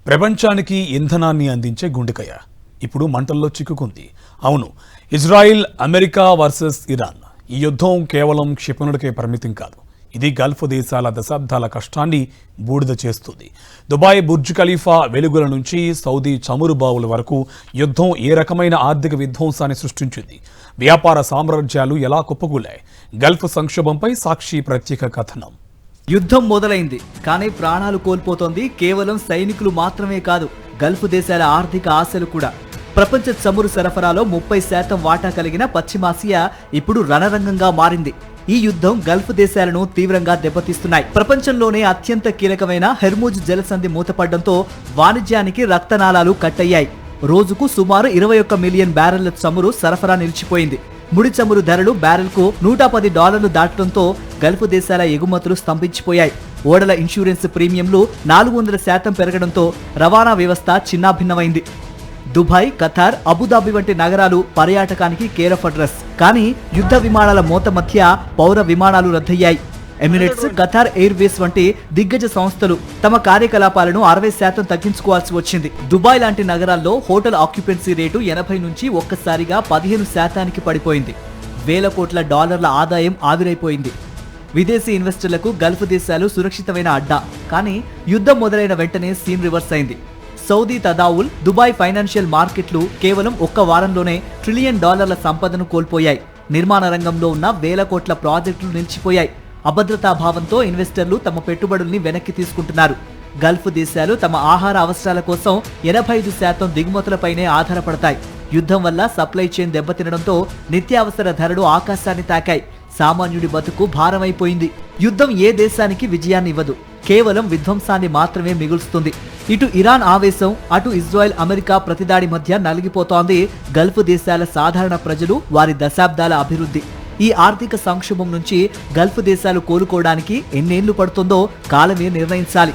ప్రపంచానికి ఇంధనాన్ని అందించే గుండెకాయ ఇప్పుడు మంటల్లో చిక్కుకుంది. అవును, ఇజ్రాయిల్ అమెరికా వర్సెస్ ఇరాన్. ఈ యుద్ధం కేవలం క్షిపణులకే పరిమితం కాదు. ఇది గల్ఫ్ దేశాల దశాబ్దాల కష్టాన్ని బూడిద చేస్తుంది. దుబాయ్ బుర్జ్ ఖలీఫా వెలుగుల నుంచి సౌదీ చమురు బావుల వరకు యుద్ధం ఏ రకమైన ఆర్థిక విధ్వంసాన్ని సృష్టించింది. వ్యాపార సామ్రాజ్యాలు ఎలా కుప్పకూలాయి. గల్ఫ్ సంక్షోభంపై సాక్షి ప్రత్యేక కథనం. యుద్ధం మొదలైంది, కానీ ప్రాణాలు కోల్పోతోంది కేవలం సైనికులు మాత్రమే కాదు, గల్ఫ్ దేశాల ఆర్థిక ఆశలు కూడా. ప్రపంచ చమురు సరఫరాలో 30% వాటా కలిగిన పశ్చిమాసియా ఇప్పుడు రణరంగంగా మారింది. ఈ యుద్ధం గల్ఫ్ దేశాలను తీవ్రంగా దెబ్బతీస్తున్నాయి. ప్రపంచంలోనే అత్యంత కీలకమైన హెర్ముజ్ జలసంధి మూతపడడంతో వాణిజ్యానికి రక్తనాళాలు కట్టయ్యాయి. రోజుకు సుమారు 21 మిలియన్ బ్యారెళ్ల చమురు సరఫరా నిలిచిపోయింది. ముడి చమురు ధరలు బ్యారెల్కు $110 దాటడంతో గల్ఫ్ దేశాల ఎగుమతులు స్తంభించిపోయాయి. ఓడల ఇన్సూరెన్స్ ప్రీమియంలు 400% పెరగడంతో రవాణా వ్యవస్థ చిన్నాభిన్నమైంది. దుబాయ్, ఖతార్, అబుదాబి వంటి నగరాలు పర్యాటకానికి కేర్ ఆఫ్ అడ్రస్. కానీ యుద్ధ విమానాల మోత మధ్య పౌర విమానాలు రద్దయ్యాయి. ఎమిరేట్స్, ఖతార్ ఎయిర్వేస్ వంటి దిగ్గజ సంస్థలు తమ కార్యకలాపాలను 60% తగ్గించుకోవాల్సి వచ్చింది. దుబాయ్ లాంటి నగరాల్లో హోటల్ ఆక్యుపెన్సీ రేటు 80 నుంచి ఒక్కసారిగా 15% పడిపోయింది. వేల కోట్ల డాలర్ల ఆదాయం ఆవిరైపోయింది. విదేశీ ఇన్వెస్టర్లకు గల్ఫ్ దేశాలు సురక్షితమైన అడ్డా. కానీ యుద్ధం మొదలైన వెంటనే సీన్ రివర్స్ అయింది. సౌదీ తదావుల్, దుబాయ్ ఫైనాన్షియల్ మార్కెట్లు కేవలం ఒక్క వారంలోనే $1 ట్రిలియన్ సంపదను కోల్పోయాయి. నిర్మాణ రంగంలో ఉన్న వేల కోట్ల ప్రాజెక్టులు నిలిచిపోయాయి. అభద్రతాభావంతో ఇన్వెస్టర్లు తమ పెట్టుబడుల్ని వెనక్కి తీసుకుంటున్నారు. గల్ఫ్ దేశాలు తమ ఆహార అవసరాల కోసం 85% దిగుమతులపైనే ఆధారపడతాయి. యుద్ధం వల్ల సప్లై చైన్ దెబ్బతినడంతో నిత్యావసర ధరలు ఆకాశాన్ని తాకాయి. సామాన్యుడి బతుకు భారమైపోయింది. యుద్ధం ఏ దేశానికి విజయాన్ని ఇవ్వదు, కేవలం విధ్వంసాన్ని మాత్రమే మిగులుస్తుంది. ఇటు ఇరాన్ ఆవేశం, అటు ఇజ్రాయెల్ అమెరికా ప్రతిదాడి మధ్య నలిగిపోతోంది గల్ఫ్ దేశాల సాధారణ ప్రజలు, వారి దశాబ్దాల అభివృద్ధి. ఈ ఆర్థిక సంక్షోభం నుంచి గల్ఫ్ దేశాలు కోలుకోవడానికి ఎన్నేళ్లు పడుతుందో కాలమే నిర్ణయించాలి.